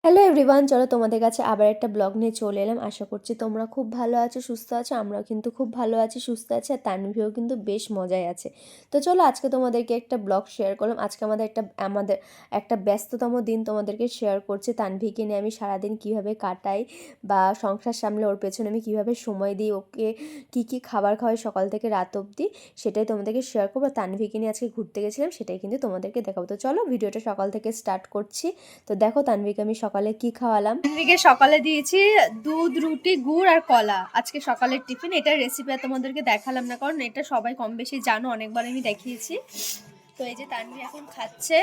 Hello everyone, চলো তোমাদের কাছে আবার একটা ব্লগ নিয়ে চলে এলাম। আশা করছি তোমরা খুব ভালো আছো, সুস্থ আছো। আমরাও কিন্তু খুব ভালো আছি, সুস্থ আছি, আর তানভীও কিন্তু বেশ মজায় আছে। তো চলো আজকে তোমাদেরকে একটা ব্লগ শেয়ার করলাম। আজকে আমাদের একটা ব্যস্ততম দিন তোমাদেরকে শেয়ার করছি। তানভীকে নিয়ে আমি সারাদিন কিভাবে কাটাই বা সংসার সামলে ওর পেছনে আমি কিভাবে সময় দিই, ওকে কি কি খাবার খাওয়াই সকাল থেকে রাত অবধি, সেটাই তোমাদেরকে শেয়ার করবো। তানভীকে নিয়ে আজকে ঘুরতে গেছিলাম, সেটাই কিন্তু তোমাদেরকে দেখাবো। তো চলো ভিডিওটা সকাল থেকে স্টার্ট করছি। তো দেখো তানভীকে আমি সকালে কি খাওয়ালাম। তানভীকে সকালে দিয়েছি দুধ, রুটি, গুড় আর কলা। আজকে সকালের টিফিন। এটার রেসিপি আর তোমাদেরকে দেখালাম না, কারণ এটা সবাই কম বেশি জানো, অনেকবার আমি দেখিয়েছি। তো এই যে তানভী এখন খাচ্ছে।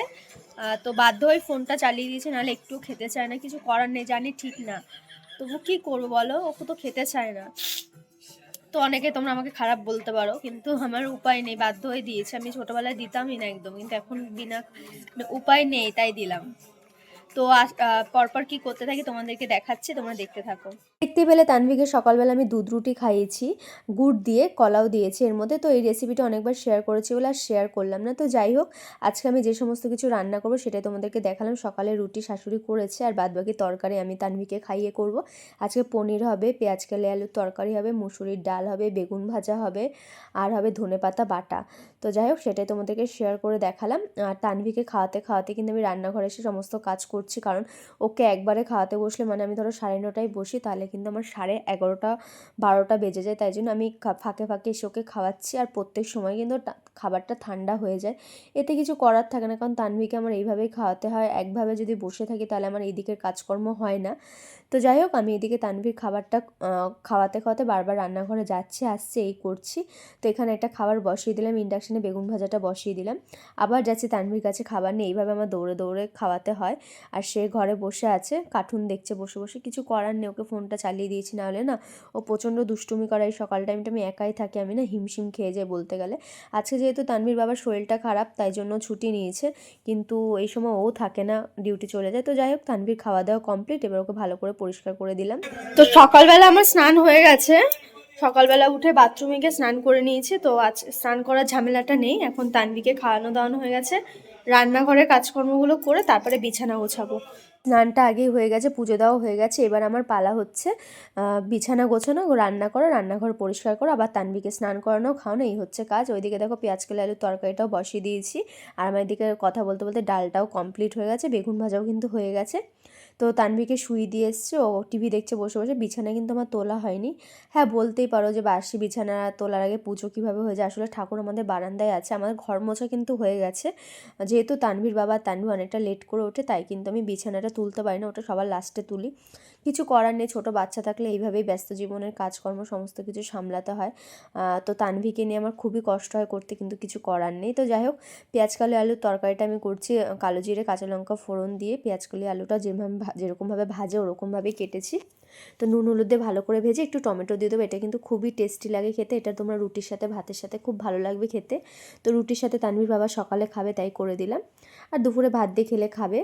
তো বাধ্য হয়ে ফোনটা চালিয়ে দিয়েছে, নাহলে একটু খেতে চায় না। কিছু করার নেই, জানি ঠিক না, তবু কি করবো বলো, ওকে তো খেতে চায় না। তো অনেকে তোমরা আমাকে খারাপ বলতে পারো, কিন্তু আমার উপায় নেই, বাধ্য হয়ে দিয়েছে। আমি ছোটবেলায় দিতামই না একদম, কিন্তু এখন বিনা উপায় নেই, তাই দিলাম। তো পরপর কি করতে থাকি তোমাদেরকে দেখাচ্ছি, তোমরা দেখতে থাকো। দেখতে পেলে তানভীকে সকালবেলা আমি দুধ রুটি খাইয়েছি, গুড় দিয়ে, কলাও দিয়েছি এর মধ্যে। তো এই রেসিপিটা অনেকবার শেয়ার করেছি বলে আর শেয়ার করলাম না। তো যাই হোক, আজকে আমি যে সমস্ত কিছু রান্না করবো সেটাই তোমাদেরকে দেখালাম। সকালে রুটি শাশুড়ি করেছে, আর বাদবাকি তরকারি আমি তানভীকে খাইয়ে করব। আজকে পনির হবে, পেঁয়াজ কালি আলুর তরকারি হবে, মুসুরির ডাল হবে, বেগুন ভাজা হবে, আর হবে ধনেপাতা বাটা। তো যাই হোক, সেটাই তোমাদেরকে শেয়ার করে দেখালাম। আর তানভীকে খাওয়াতে খাওয়াতে কিন্তু আমি রান্নাঘরে এসে সমস্ত কাজ করছি, কারণ ওকে একবারে খাওয়াতে বসলে মানে আমি ধরো 9:30টায় বসি, তাহলে কিন্তু আমার 11:30 12টা বেজে যায়। তাই জন্য আমি ফাঁকে ফাঁকে এসে ওকে খাওয়াচ্ছি। আর প্রত্যেক সময় কিন্তু খাবারটা ঠান্ডা হয়ে যায়, এতে কিছু করার থাকে না, কারণ তানভীকে আমার এইভাবেই খাওয়াতে হয়। একভাবে যদি বসে থাকি তাহলে আমার এই দিকের কাজকর্ম হয় না। তো যাই হোক, আমি এদিকে তানভীর খাবারটা খাওয়াতে খাওয়াতে বারবার রান্নাঘরে যাচ্ছি আসছি এই করছি। তো এখানে একটা খাবার বসিয়ে দিলাম, ইন্ডাকশানে বেগুন ভাজাটা বসিয়ে দিলাম। আবার যাচ্ছি তানভীর কাছে খাবার নিয়ে, এইভাবে আমার দৌড়ে দৌড়ে খাওয়াতে হয়। আর সে ঘরে বসে আছে, কার্টুন দেখছে বসে বসে। কিছু করার নেই, ওকে ফোনটা চালিয়ে দিয়েছি, না হলে না ও প্রচণ্ড দুষ্টুমি করে। এই সকাল টাইমটা আমি একাই থাকি, আমি না হিমশিম খেয়ে যাই বলতে গেলে। আজকে যেহেতু তানভীর বাবার শরীরটা খারাপ, তাই জন্য ছুটি নিয়েছে, কিন্তু এই সময় ও থাকে না, ডিউটি চলে যায়। তো যাই হোক, তানভীর খাওয়া দাওয়া কমপ্লিট, এবার ওকে ভালো করে পরিষ্কার করে দিলাম। তো সকালবেলা আমার স্নান হয়ে গেছে। সকালবেলা উঠে বাথরুমে গিয়ে স্নান করে নিয়েছি। তো আজ স্নান করার ঝামেলাটা নেই। এখন তানভীকে খাওয়ানো দাওয়ানো হয়ে গেছে, রান্নাঘরের কাজকর্মগুলো করে তারপরে বিছানা গোছাবো। স্নানটা আগেই হয়ে গেছে, পুজো দেওয়া হয়ে গেছে। এবার আমার পালা হচ্ছে বিছানা গোছানো, রান্না করা, রান্নাঘর পরিষ্কার করা, আবার তানভীকে স্নান করানো, খাওয়ানো, এই হচ্ছে কাজ। ওইদিকে দেখো পেঁয়াজ কালি আলুর তরকারিটাও বসিয়ে দিয়েছি। আর আমার এদিকে কথা বলতে বলতে ডালটাও কমপ্লিট হয়ে গেছে, বেগুন ভাজাও কিন্তু হয়ে গেছে। তো তানভীকে শুই দিয়ে এসছে, ও টিভি দেখছে বসে বসে। বিছানা কিন্তু আমার তোলা হয়নি। হ্যাঁ, বলতেই পারো যে বাসি বিছানা তোলার আগে পুজো কীভাবে হয়ে যায়। আসলে ঠাকুর আমাদের বারান্দায় আছে, আমাদের ঘর মোছা কিন্তু হয়ে গেছে। যেহেতু তানভীর বাবা তানভী অনেকটা লেট করে ওঠে, তাই কিন্তু আমি বিছানাটা তুলতে পারি না, ওটা সবার লাস্টে তুলি। কিছু করার নেই, ছোটো বাচ্চা থাকলে এইভাবেই ব্যস্ত জীবনের কাজকর্ম সমস্ত কিছু সামলাতে হয়। তো তানভীকে নিয়ে আমার খুবই কষ্ট হয় করতে, কিন্তু কিছু করার নেই। তো যাই হোক, পেঁয়াজ কালি আলুর তরকারিটা আমি করছি কালো জিরে কাঁচা লঙ্কা ফোড়ন দিয়ে। পেঁয়াজ কালি আলুটা যেরকমভাবে ভাজে ওরকমভাবেই কেটেছি। তো নুন হলুদ দিয়ে ভালো করে ভেজে একটু টমেটো দিয়ে দেবো, এটা কিন্তু খুবই টেস্টি লাগে খেতে। এটা তোমরা রুটির সাথে ভাতের সাথে খুব ভালো লাগবে খেতে। তো রুটির সাথে তানভীর বাবা সকালে খাবে, তাই করে দিলাম। আর দুপুরে ভাত দিয়ে খেলে খাবে।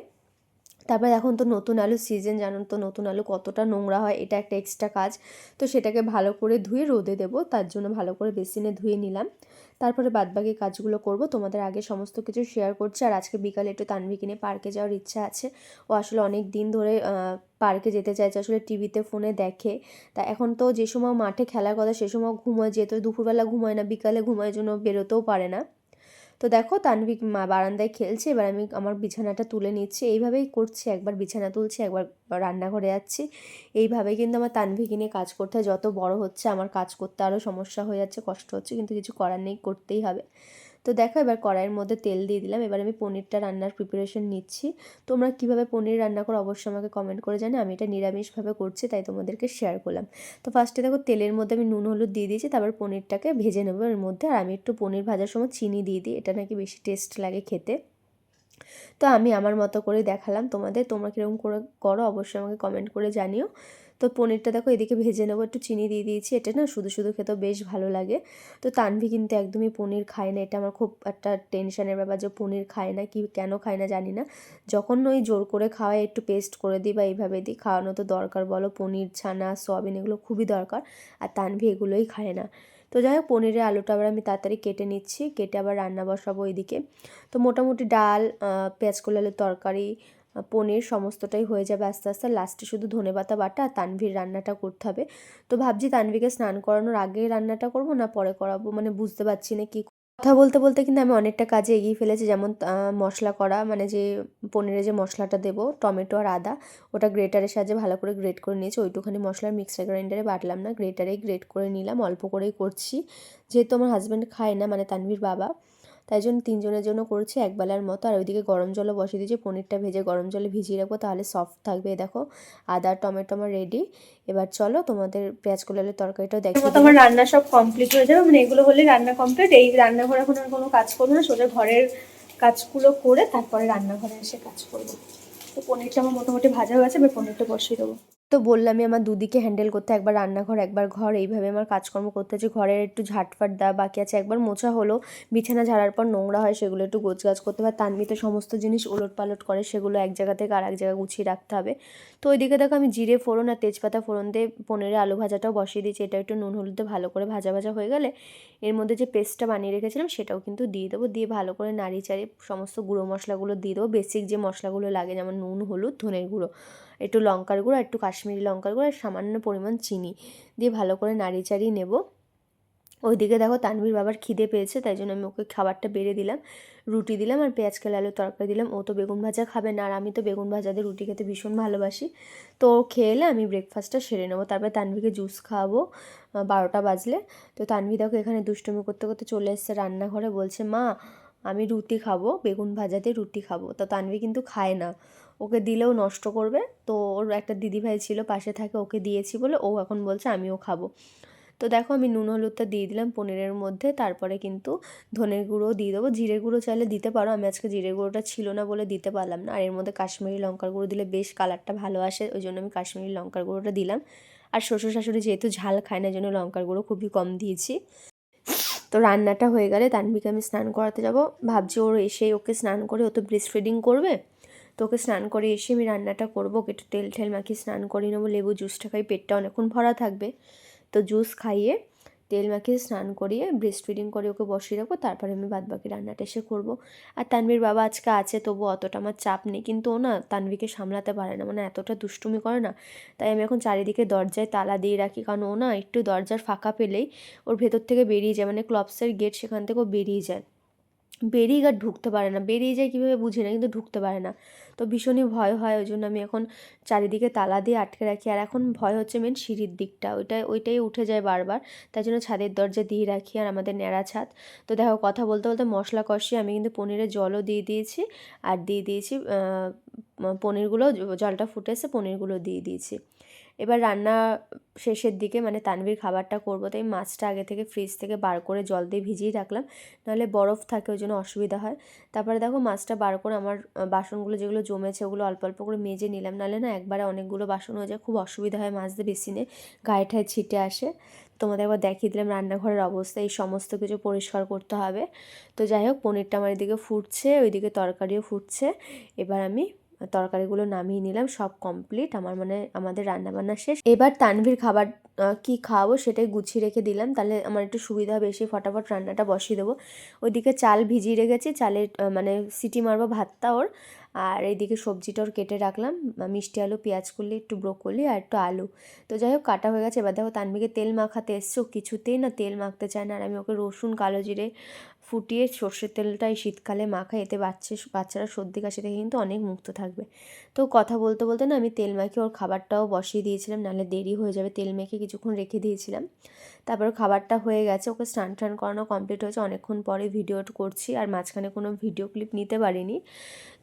তারপরে এখন তো নতুন আলুর সিজন, জানো তো নতুন আলু কতটা নোংরা হয়, এটা একটা এক্সট্রা কাজ। তো সেটাকে ভালো করে ধুয়ে রোদে দেবো, তার জন্য ভালো করে বেসিনে ধুয়ে নিলাম। তারপরে বাদবাকি কাজগুলো করব, তোমাদের আগে সমস্ত কিছু শেয়ার করছি। আর আজকে বিকালে একটু তানভীকে নিয়ে পার্কে যাওয়ার ইচ্ছা আছে। ও আসলে অনেক দিন ধরে পার্কে যেতে চাইছে, আসলে টিভিতে ফোনে দেখে। তা এখন তো যে সময় মাঠে খেলার কথা সে সময় ঘুমোয়, যেহেতু দুপুরবেলা ঘুমায় না, বিকালে ঘুমায়, জন্য বেরোতেও পারে না। তো দেখো তানভী বারান্দায় খেলছে, এবার আমি আমার বিছানাটা তুলে নিচ্ছি। এইভাবেই করছি, একবার বিছানা তুলছি, একবার রান্নাঘরে যাচ্ছি। এইভাবেই কিন্তু আমার তানভীকে নিয়ে কাজ করতে হয়। যত বড় হচ্ছে আমার কাজ করতে আরও সমস্যা হয়ে যাচ্ছে, কষ্ট হচ্ছে, কিন্তু কিছু করার নেই, করতেই হবে। তো দেখো, এবার কড়াইয়ের মধ্যে তেল দিয়ে দিলাম। এবার আমি পনিরটা রান্নার প্রিপারেশন নিচ্ছি। তোমরা কিভাবে পনির রান্না করো অবশ্যই আমাকে কমেন্ট করে জানি। আমি এটা নিরামিষভাবে করছি, তাই তোমাদেরকে শেয়ার করলাম। তো ফার্স্টে দেখো তেলের মধ্যে আমি নুন হলুদ দিয়ে দিয়েছি, তারপর পনিরটাকে ভেজে নেবো এর মধ্যে। আর আমি একটু পনির ভাজার সময় চিনি দিয়ে দিই, এটা নাকি বেশি টেস্ট লাগে খেতে। তো আমি আমার মতো করে দেখালাম তোমাদের, তোমরা কীরকম করে করো অবশ্যই আমাকে কমেন্ট করে জানিও। তো পনিরটা দেখো এদিকে ভেজে নেবো, একটু চিনি দিয়ে দিয়েছি। এটা না শুধু শুধু খেতেও বেশ ভালো লাগে। তো তানভী কিন্তু একদমই পনির খায় না, এটা আমার খুব একটা টেনশনের ব্যাপার যে পনির খায় না, কি কেন খায় না জানি না। যখন ওই জোর করে খাওয়াই, একটু পেস্ট করে দিই বা এইভাবে দিই, খাওয়ানো তো দরকার বলো, পনির ছানা সয়াবিন এগুলো খুবই দরকার। আর তানভী এগুলোই খায় না। তো যাই হোক, পনিরের আলুটা আবার আমি তাড়াতাড়ি কেটে নিচ্ছি, কেটে আবার রান্না বসাবো ওইদিকে। তো মোটামুটি ডাল, পেঁয়াজ কলি আলুর তরকারি, পনির সমস্তটাই হয়ে যাবে আস্তে আস্তে। লাস্টে শুধু ধনেপাতা বাটা আর তানভীর রান্নাটা করতে হবে। তো ভাবছি তানভীরকে স্নান করানোর আগে রান্নাটা করব না পরে করাবো, মানে বুঝতে পারছি না কি। কথা বলতে বলতে কিন্তু আমি অনেকটা কাজে এগিয়ে ফেলেছি, যেমন মশলা করা, মানে যে পনিরে যে মশলাটা দেবো টমেটো আর আদা, ওটা গ্রেটারের সাহায্যে ভালো করে গ্রেট করে নিয়েছি। ওইটুখানি মশলার মিক্সার গ্রাইন্ডারে বাটলাম না, গ্রেটারেই গ্রেট করে নিলাম, অল্প করেই করছি যেহেতু আমার হাজব্যান্ড খায় না, মানে তানভীর বাবা, তাই জন্য 3 জনের জন্য করেছি একবেলার মতো। আর ওইদিকে গরম জলও বসিয়ে দিয়েছি, পনিরটা ভেজে গরম জলে ভিজিয়ে রাখবো, তাহলে সফট থাকবে। দেখো আদা টমেটো আমার রেডি। এবার চলো তোমাদের পেঁয়াজ কলাইয়ের তরকারিটাও দেখিয়ে দিই। আমার রান্না সব কমপ্লিট হয়ে যাবে, মানে এগুলো হলে রান্না কমপ্লিট। এই রান্নাঘরে এখন আর কোনো কাজ করবো না, সোজা ঘরের কাজগুলো করে তারপরে রান্নাঘরে এসে কাজ করবো। তো পনিরটা আমার মোটামুটি ভাজা হয়ে গেছে, এবার পনিরটা বসিয়ে দেবো। তো বললামই আমার দুদিকে হ্যান্ডেল করতে, একবার রান্নাঘর একবার ঘর, এইভাবে আমার কাজকর্ম করতে হচ্ছে। ঘরের একটু ঝাটফাট দেওয়া বাকি আছে, একবার মোছা হলো, বিছানা ঝাড়ার পর নোংরা হয় সেগুলো একটু গোছগাছ করতে হবে। তানমিতে সমস্ত জিনিস ওলট পালট করে, সেগুলো এক জায়গা থেকে আর এক জায়গায় গুছিয়ে রাখতে হবে। তো ওইদিকে দেখো আমি জিরে ফোড়ন আর তেজপাতা ফোড়ন দিয়ে পনিরে আলু ভাজাটাও বসিয়ে দিয়েছি। এটা একটু নুন হলুদে ভালো করে ভাজা ভাজা হয়ে গেলে এর মধ্যে যে পেস্টটা বানিয়ে রেখেছিলাম সেটাও কিন্তু দিয়ে দেবো, দিয়ে ভালো করে নাড়িয়ে চাড়িয়ে সমস্ত গুঁড়ো মশলাগুলো দিয়ে দেবো। বেসিক যে মশলাগুলো লাগে যেমন নুন হলুদ ধনের গুঁড়ো, একটু লঙ্কার গুঁড়ো, একটু কাশ্মীরি লঙ্কার গুঁড়ো আর সামান্য পরিমাণ চিনি দিয়ে ভালো করে নাড়িয়ে চাড়িয়ে নেব। ওইদিকে দেখো তানভীর বাবার খিদে পেয়েছে, তাই জন্য আমি ওকে খাবারটা বেড়ে দিলাম, রুটি দিলাম আর পেঁয়াজ কালি আলুর তরকারি দিলাম। ও তো বেগুন ভাজা খাবে না, আর আমি তো বেগুন ভাজা দিয়ে রুটি খেতে ভীষণ ভালোবাসি। তো ও খেয়ে এলে আমি ব্রেকফাস্টটা সেরে নেবো, তারপরে তানভীরকে জুস খাওয়াবো 12টা বাজলে। তো তানভীর দেখো এখানে দুষ্টুমি করতে করতে চলে এসেছে রান্নাঘরে, বলছে মা আমি রুটি খাবো, বেগুন ভাজা দিয়ে রুটি খাবো। তো তানভীর কিন্তু খায় না, ওকে দিলেও নষ্ট করবে। তো ওর একটা দিদিভাই ছিল পাশে থাকে, ওকে দিয়েছি বলে ও এখন বলছে আমিও খাবো। তো দেখো আমি নুন হলুদটা দিয়ে দিলাম পনিরের মধ্যে, তারপরে কিন্তু ধনের গুঁড়োও দিয়ে দেবো। জিরে গুঁড়ো চাইলে দিতে পারো, আমি আজকে জিরে গুঁড়োটা ছিল না বলে দিতে পারলাম না। আর এর মধ্যে কাশ্মীরি লঙ্কার গুঁড়ো দিলে বেশ কালারটা ভালো আসে, ওই জন্য আমি কাশ্মীরি লঙ্কার গুঁড়োটা দিলাম। আর শ্বশুর শাশুড়ি যেহেতু ঝাল খায় না, এই জন্য লঙ্কার গুঁড়ো খুবই কম দিয়েছি। তো রান্নাটা হয়ে গেলে তানভীরকে আমি স্নান করাতে যাব, ভাবছি ওর এসেই ওকে স্নান করে, ও তো ব্রেস্ট ফিডিং করবে, তো ওকে স্নান করে এসে আমি রান্নাটা করবো। ওকে একটু তেল ঠেল মাখিয়ে স্নান করিয়ে নেবো, লেবু জুসটা খাই, পেটটা অনেকক্ষণ ভরা থাকবে। তো জুস খাইয়ে তেল মাখিয়ে স্নান করিয়ে ব্রেস্ট ফিডিং করে ওকে বসিয়ে রাখবো, তারপরে আমি বাদবাকি রান্নাটা এসে করবো। আর তানভীর বাবা আজকে আছে, তবু অতটা আমার চাপ নেই, কিন্তু ও না তানভীরকে সামলাতে পারে না, মানে এতটা দুষ্টুমি করে না। তাই আমি এখন চারিদিকে দরজায় তালা দিয়ে রাখি, কারণ ও না একটু দরজার ফাঁকা পেলেই ওর ভেতর থেকে বেরিয়ে যায়, মানে ক্লপসের গেট সেখান থেকে ও বেরিয়ে যায়, বেরিয়ে আর ঢুকতে পারে না, বেরিয়ে যায় কীভাবে বুঝি না, কিন্তু ঢুকতে পারে না। তো ভীষণই ভয় হয়, ওই জন্য আমি এখন চারিদিকে তালা দিয়ে আটকে রাখি। আর এখন ভয় হচ্ছে মেন সিঁড়ির দিকটা, ওইটাই উঠে যায় বারবার, তাই জন্য ছাদের দরজা দিয়ে রাখি, আর আমাদের ন্যাড়া ছাদ। তো দেখো কথা বলতে বলতে মশলা কষিয়ে আমি কিন্তু পনিরে জলও দিয়ে দিয়েছি, আর দিয়ে দিয়েছি পনিরগুলো, জলটা ফুটে এসে পনিরগুলো দিয়ে দিয়েছি। এবার রান্না শেষের দিকে, মানে তানভীর খাবারটা করবো, তাই মাছটা আগে থেকে ফ্রিজ থেকে বার করে জল দিয়ে ভিজিয়ে রাখলাম, নাহলে বরফ থাকে ওই জন্য অসুবিধা হয়। তারপরে দেখো মাছটা বার করে আমার বাসনগুলো যেগুলো জমেছে ওগুলো অল্প অল্প করে মেজে নিলাম, নাহলে না একবারে অনেকগুলো বাসন হয়ে যায়, খুব অসুবিধা হয় মাজতে, বেসিনে গায়ে ঠায়ে ছিটে আসে। তোমাদের একবার দেখিয়ে দিলাম রান্নাঘরের অবস্থা, এই সমস্ত কিছু পরিষ্কার করতে হবে। তো যাই হোক পনিরটা আমার এদিকে ফুটছে, ওইদিকে তরকারিও ফুটছে। এবার আমি তরকারিগুলো নামিয়ে নিলাম, সব কমপ্লিট আমার, মানে আমাদের রান্নাবান্না শেষ। এবার তানভীর খাবার কি খাওয়াবো সেটাই গুছিয়ে রেখে দিলাম, তাহলে আমার একটু সুবিধা হবে, এসে ফটাফট রান্নাটা বসিয়ে দেবো। ওইদিকে চাল ভিজিয়ে রেখেছি, চালের মানে সিটি মারবো ভাতটা ওর, আর এইদিকে সবজিটা ওর কেটে রাখলাম, মিষ্টি আলু পেঁয়াজ কুলি একটু ব্রোকলি আর একটু আলু। তো যাই হোক কাটা হয়ে গেছে। এবার দেখো তানভীরকে তেল মাখাতে এসছে, ও কিছুতেই না তেল মাখতে চায় না, আর আমি ওকে রসুন কালো জিরে ফুটিয়ে সর্ষের তেলটা এই শীতকালে মাখাই, এতে বাচ্চারা সর্দি কাশি থেকে কিন্তু অনেক মুক্ত থাকবে। তো কথা বলতে বলতে না আমি তেল মাখিয়ে ওর খাবারটাও বসিয়ে দিয়েছিলাম, নাহলে দেরি হয়ে যাবে, তেল মেখে কিছুক্ষণ রেখে দিয়েছিলাম। তারপর খাবারটা হয়ে গেছে, ওকে স্নান টান করানো কমপ্লিট হয়েছে, অনেকক্ষণ পরে ভিডিও করছি, আর মাঝখানে কোনো ভিডিও ক্লিপ নিতে পারিনি।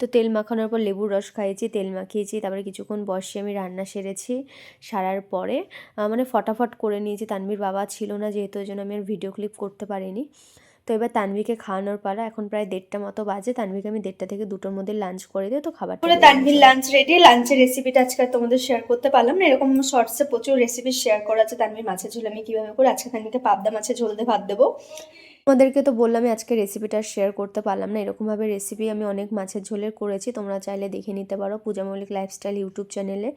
তো তেল মাখানোর পর লেবুর রস খাইয়েছি, তেল মাখিয়েছি, তারপরে কিছুক্ষণ বসিয়ে আমি রান্না সেরেছি। সারার পরে মানে ফটাফট করে নিয়েছি, তানভীর বাবা ছিল না যেহেতু, ওই জন্য আমি আর ভিডিও ক্লিপ করতে পারিনি। তো এবার তানভীরকে খাওয়ানোর পালা, এখন প্রায় 1:30 মতো বাজে, তানভীরকে আমি 1:30 থেকে 2টোর মধ্যে লাঞ্চ করে দিই, তো খাবারটা পুরো তানভীর লাঞ্চ রেডি। লাঞ্চের রেসিপিটা আজকে আর তোমাদের শেয়ার করতে পারলাম না, এরকম শর্টসে প্রচুর রেসিপি শেয়ার করা আছে। তানভীর মাছের ঝোল আমি কীভাবে করি, আজকে তানভীরকে পাবদা মাছের ঝোল দিয়ে ভাত দেবো। তোমাদেরকে তো বললামই আজকে রেসিপিটা শেয়ার করতে পারলাম না। এরকমভাবে রেসিপি আমি অনেক মাছের ঝোলের করেছি, তোমরা চাইলে দেখে নিতে পারো পূজা মল্লিক লাইফস্টাইল ইউটিউব চ্যানেলে,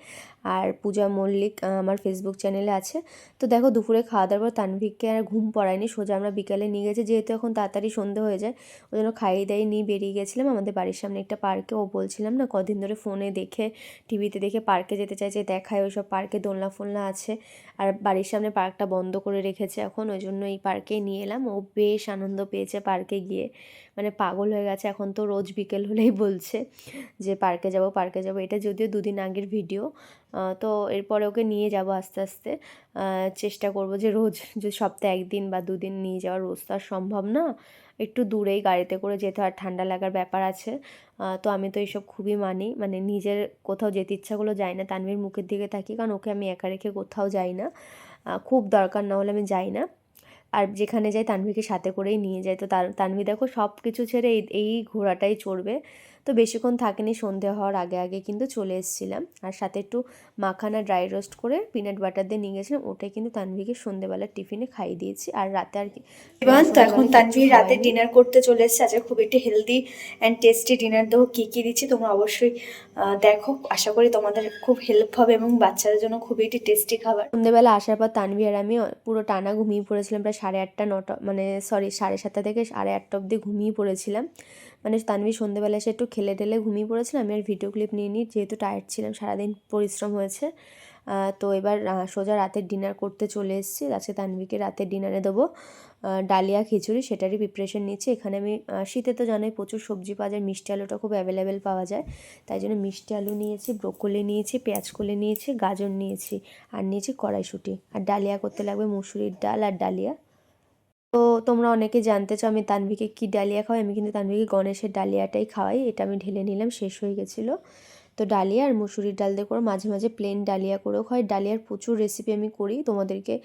আর পূজা মল্লিক আমার ফেসবুক চ্যানেলে আছে। তো দেখো দুপুরে খাওয়া দাওয়ার পর তানভীরকে আর ঘুম পড়ায়নি, সোজা আমরা বিকালে নিয়ে গেছি, যেহেতু এখন তাড়াতাড়ি সন্ধে হয়ে যায় ওই জন্য খাইয়ে দাইয়ে নিয়ে বেরিয়ে গেছিলাম আমাদের বাড়ির সামনে একটা পার্কে। ও বলছিলাম না কদিন ধরে ফোনে দেখে টিভিতে দেখে পার্কে যেতে চাইছে, দেখায় ওইসব পার্কে দোলনা ফোলনা আছে, আর বাড়ির সামনে পার্কটা বন্ধ করে রেখেছে এখন, ওই জন্য এই পার্কে নিয়ে এলাম। ও বেশ আনন্দ পেয়েছে পার্কে গিয়ে, মানে পাগল হয়ে গেছে। এখন তো রোজ বিকেল হলেই বলছে যে পার্কে যাব পার্কে যাব। এটা যদিও দুদিন আগের ভিডিও, তো এরপরে ওকে নিয়ে যাব আস্তে আস্তে। চেষ্টা করব যে রোজ, যে সপ্তাহে একদিন বা দুদিন নিয়ে যাওয়া, রোজ তো আর সম্ভব না, একটু দূরেই গাড়িতে করে যেতে হয়, ঠান্ডা লাগার ব্যাপার আছে। তো আমি তো এইসব খুবই মানি, মানে নিজের কোথাও যেতে ইচ্ছাগুলো যায় না, তানভীর মুখের দিকে তাকি, কারণ ওকে আমি একা রেখে কোথাও যাই না, খুব দরকার না হলে আমি যাই না। আর যেখানে যাই তানভীরকে সাথে করেই নিয়ে যাই। তো তানভীর দেখো সব কিছু ছেড়ে এই ঘোড়াটাই চড়বে। তো বেশিক্ষণ থাকেনি, সন্ধে হওয়ার আগে আগে কিন্তু চলে এসেছিলাম। আর সাথে একটু মাখানা ড্রাই রোস্ট করে পিনাট বাটার দিয়ে নিয়ে গেছিলাম, ওটাই কিন্তু তানভীরকে সন্ধ্যেবেলার টিফিনে খাইয়ে দিয়েছি। আর রাতে আর কি তো এখন তানভীর রাতে ডিনার করতে চলে এসেছে। আজকে খুব একটি হেলদি অ্যান্ড টেস্টি ডিনার দেবো। কী কী দিচ্ছি তোমরা অবশ্যই দেখো, আশা করি তোমাদের খুব হেল্প হবে এবং বাচ্চাদের জন্য খুবই একটি টেস্টি খাবার। সন্ধ্যেবেলা আসার পর তানভীর আর আমি পুরো টানা ঘুমিয়ে পড়েছিলাম, প্রায় 8:30 9টা, মানে সরি 7:30 থেকে 8:30 অবধি ঘুমিয়ে পড়েছিলাম। মানে তানভীর সন্ধ্যেবেলা এসে একটু খেলে টেলে ঘুমিয়ে পড়েছিলাম, আমি আর ভিডিও ক্লিপ নিয়ে নিই, যেহেতু টায়ার্ড ছিলাম, সারাদিন পরিশ্রম হয়েছে। তো এবার সোজা রাতের ডিনার করতে চলে এসেছি। আজকে তানভীরকে রাতের ডিনারে দেবো ডালিয়া খিচুড়ি, সেটারই প্রিপারেশন নিচ্ছি। এখানে আমি শীতে তো জানোই প্রচুর সবজি পাওয়া যায়, মিষ্টি আলুটা খুব অ্যাভেলেবেল পাওয়া যায়, তাই জন্য মিষ্টি আলু নিয়েছি, ব্রোকলি নিয়েছি, পেঁয়াজ কলি নিয়েছি, গাজর নিয়েছি, আর নিয়েছি কড়াইশুঁটি। আর ডালিয়া করতে লাগবে মুসুরির ডাল আর ডালিয়া। তো তোমরা অনেকে জানতে চাও আমি তানভীরকে কী ডালিয়া খাওয়াই, আমি কিন্তু তানভীরকে গণেশের ডালিয়াটাই খাওয়াই। এটা আমি ঢেলে নিলাম, শেষ হয়ে গেছিলো। তো ডালিয়া আর মুসুরির ডাল দিয়ে করে, মাঝে মাঝে প্লেন ডালিয়া করেও খাই। ডালিয়ার প্রচুর রেসিপি আমি করি, তোমাদেরকে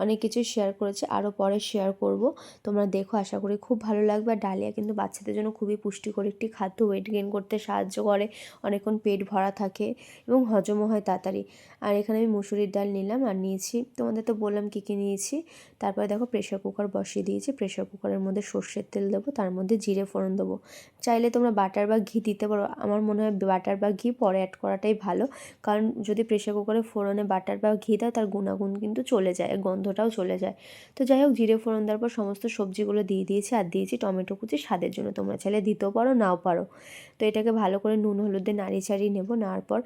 অনেক কিছু শেয়ার করেছি, আরও পরে শেয়ার করব। তোমরা দেখো, আশা করি খুব ভালো লাগবে। আর ডালিয়া কিন্তু বাচ্চাদের জন্য খুবই পুষ্টিকর একটি খাদ্য, ওয়েট গেইন করতে সাহায্য করে, অনেকক্ষণ পেট ভরা থাকে এবং হজমও হয় তাড়াতাড়ি। আর এখানে আমি মুসুরির ডাল নিলাম, আর নিয়েছি, তোমাদের তো বললাম কী কী নিয়েছি। তারপরে দেখো প্রেশার কুকার বসিয়ে দিয়েছি, প্রেশার কুকারের মধ্যে সর্ষের তেল দেবো, তার মধ্যে জিরে ফোড়ন দেবো। চাইলে তোমরা বাটার বা ঘি দিতে পারো, আমার মনে হয় বাটার বা ঘি পরে অ্যাড করাটাই ভালো, কারণ যদি প্রেশার কুকারে ফোড়নে বাটার বা ঘি দাও তার গুণাগুণ কিন্তু চলে যায়, গন্ধটাও চলে যায়। তো যাই হোক, জিরে ফোড়ন দেওয়ার পর সমস্ত সবজিগুলো দিয়ে দিয়েছি, আর দিয়েছি টমেটো কুচি স্বাদের জন্য, তোমরা চাইলে দিতেও পারো নাও পারো। তো এটাকে ভালো করে নুন হলুদ দিয়ে নাড়িয়ে চাড়িয়ে নেবো। নেওয়ার পর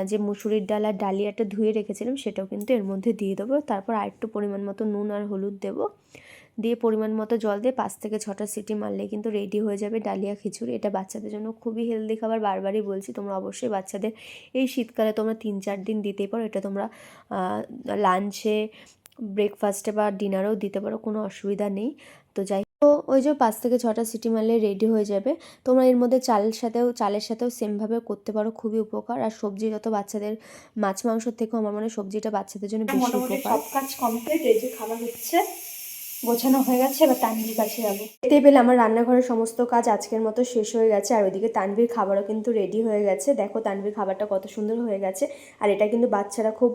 যে মুসুরির ডাল আর ডালিয়াটা ধুয়ে রেখেছিলাম সেটাও কিন্তু এর মধ্যে দিয়ে দেবো। তারপর আরেকটু পরিমাণ মতো নুন আর হলুদ দেবো, দিয়ে পরিমাণ মতো জল দিয়ে 5 থেকে 6টা সিটি মারলেই কিন্তু রেডি হয়ে যাবে ডালিয়া খিচুড়ি। এটা বাচ্চাদের জন্য খুবই হেলদি খাবার, বারবারই বলছি। তোমরা অবশ্যই বাচ্চাদের এই শীতকালে তোমরা 3-4 দিন দিতেই পারো। এটা তোমরা লাঞ্চে, ব্রেকফাস্টে বা ডিনারেও দিতে পারো, কোনো অসুবিধা নেই। তো যাই, তো ওই যে 5 থেকে 6টা সিটি মারলে রেডি হয়ে যাবে। তোমরা এর মধ্যে চালের সাথেও সেমভাবে করতে পারো, খুবই উপকার। আর সবজি যত বাচ্চাদের, মাছ মাংসের থেকেও আমার মনে হয় সবজিটা বাচ্চাদের জন্য বেশি উপকার। সব কাজ কমপ্লিট, এই যে খাবার হচ্ছে, গোছানো হয়ে গেছে, এবার তানভীর কাছে যাবো। দেখতেই পেলে আমার রান্নাঘরের সমস্ত কাজ আজকের মতো শেষ হয়ে গেছে, আর ওইদিকে তানভীর খাবারও কিন্তু রেডি হয়ে গেছে। দেখো তানভীর খাবারটা কত সুন্দর হয়ে গেছে, আর এটা কিন্তু বাচ্চারা খুব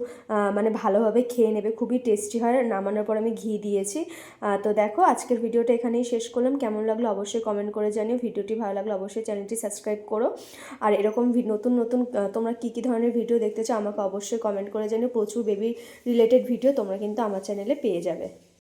মানে ভালোভাবে খেয়ে নেবে, খুবই টেস্টি হয়। নামানোর পর আমি ঘি দিয়েছি। তো দেখো আজকের ভিডিওটা এখানেই শেষ করলাম। কেমন লাগলো অবশ্যই কমেন্ট করে জানিও, ভিডিওটি ভালো লাগলো অবশ্যই চ্যানেলটি সাবস্ক্রাইব করো। আর এরকম নতুন নতুন তোমরা কী কী ধরনের ভিডিও দেখতে চাও আমাকে অবশ্যই কমেন্ট করে জানিও। প্রচুর বেবি রিলেটেড ভিডিও তোমরা কিন্তু আমার চ্যানেলে পেয়ে যাবে।